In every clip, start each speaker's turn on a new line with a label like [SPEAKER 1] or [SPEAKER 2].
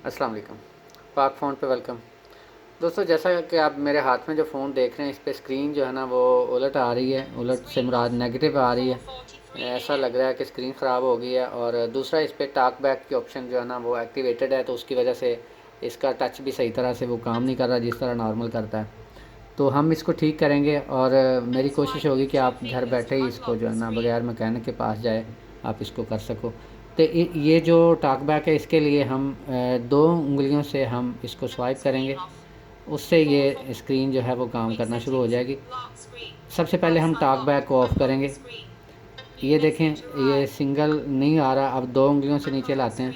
[SPEAKER 1] अस्सलाम वालेकुम। पाक फ़ोन पे वेलकम। दोस्तों, जैसा कि आप मेरे हाथ में जो फ़ोन देख रहे हैं, इस पे स्क्रीन जो है ना वो उलट आ रही है। उलट से मुराद नेगेटिव आ रही है। ऐसा लग रहा है कि स्क्रीन ख़राब हो गई है। और दूसरा, इस पे टॉक बैक की ऑप्शन जो है ना वो एक्टिवेटेड है, तो उसकी वजह से इसका टच भी सही तरह से वो काम नहीं कर रहा जिस तरह नॉर्मल करता है। तो हम इसको ठीक करेंगे और मेरी कोशिश होगी कि आप घर बैठे ही इसको जो है ना बगैर मैकेनिक के पास जाए आप इसको कर सको। तो ये जो टॉक बैक है, इसके लिए हम दो उंगलियों से हम इसको स्वाइप करेंगे, उससे ये स्क्रीन जो है वो काम करना शुरू हो जाएगी। सबसे पहले हम टॉक बैक को ऑफ़ करेंगे। ये देखें, ये सिंगल नहीं आ रहा। अब दो उंगलियों से नीचे लाते हैं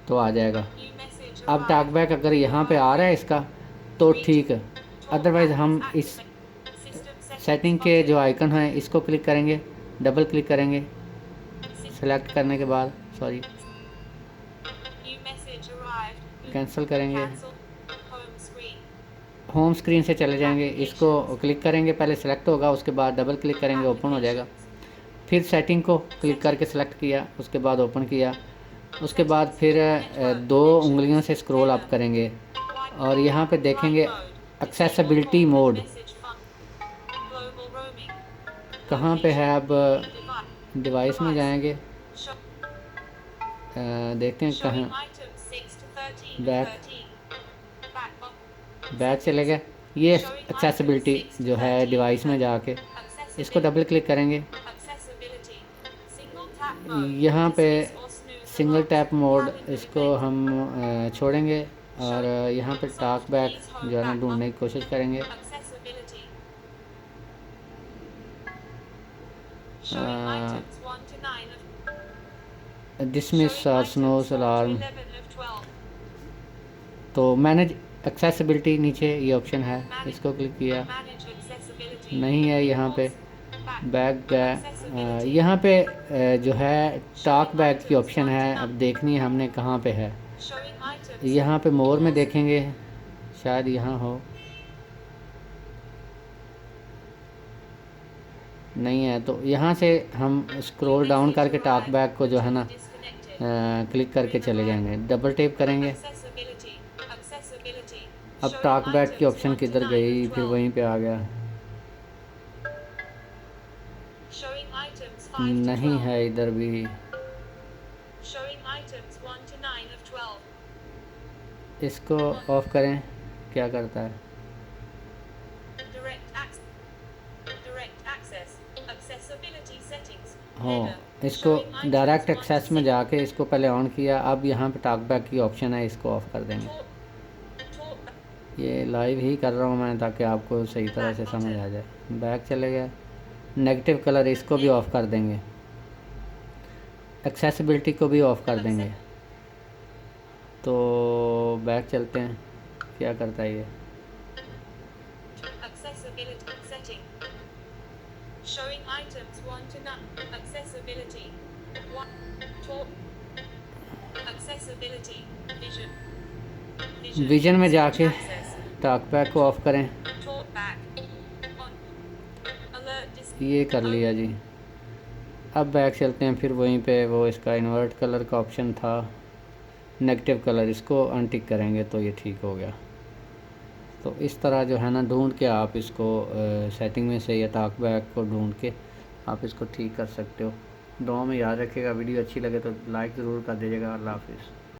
[SPEAKER 1] तो आ जाएगा। अब टॉक बैक अगर यहाँ पे आ रहा है इसका तो ठीक है, अदरवाइज़ हम इस सेटिंग के जो आइकन हैं इसको क्लिक करेंगे, डबल क्लिक करेंगे। सेलेक्ट करने के बाद कैंसिल करेंगे, होम स्क्रीन से चले जाएंगे। इसको क्लिक करेंगे, पहले सेलेक्ट होगा, उसके बाद डबल क्लिक करेंगे, ओपन हो जाएगा। फिर सेटिंग को क्लिक करके सेलेक्ट किया, उसके बाद ओपन किया। उसके बाद फिर दो उंगलियों से स्क्रॉल अप करेंगे और यहाँ पे देखेंगे एक्सेसिबिलिटी मोड कहाँ पे है। अब डिवाइस में जाएंगे, देखते हैं कहाँ। बैक बैक चले गए। ये एक्सेसिबिलिटी जो है डिवाइस में जाके इसको डबल क्लिक करेंगे। यहाँ पे सिंगल टैप मोड इसको हम छोड़ेंगे और यहाँ पे टॉक बैक जो है ना ढूंढने की कोशिश करेंगे। डिसमिस और स्नोज अलार्म। तो मैनेज एक्सेसिबिलिटी नीचे ये ऑप्शन है, इसको क्लिक किया, नहीं है यहाँ पे। बैक गया, यहाँ पे जो है टॉक बैक की ऑप्शन है, अब देखनी है हमने कहाँ पे है। यहाँ पे मोर में देखेंगे, शायद यहाँ हो, नहीं है। तो यहाँ से हम स्क्रॉल डाउन करके टॉक बैक को जो है ना क्लिक करके चले जाएंगे, डबल टैप करेंगे। अब टॉक बैक की ऑप्शन किधर गई, फिर वहीं पे आ गया, नहीं है इधर भी। इसको ऑफ करें, क्या करता है। हो, इसको डायरेक्ट एक्सेस में जाके इसको पहले ऑन किया। अब यहाँ पे टॉक बैक की ऑप्शन है, इसको ऑफ़ कर देंगे। ये लाइव ही कर रहा हूँ मैं ताकि आपको सही तरह से समझ आ जाए। बैक चले गया, नेगेटिव कलर इसको भी ऑफ़ कर देंगे, एक्सेसिबिलिटी को भी ऑफ़ कर देंगे। तो बैक चलते हैं, क्या करता है ये। विजन में जाके टॉक बैक को ऑफ़ करें, ये कर लिया जी। अब बैक चलते हैं, फिर वहीं पे वो इसका इन्वर्ट कलर का ऑप्शन था, नेगेटिव कलर, इसको अनटिक करेंगे तो ये ठीक हो गया। तो इस तरह जो है ना ढूंढ के आप इसको सेटिंग में से या टॉक बैक को ढूंढ के आप इसको ठीक कर सकते हो। दुआ में याद रखिएगा। वीडियो अच्छी लगे तो लाइक ज़रूर कर दीजिएगा। अल्लाह हाफिज़।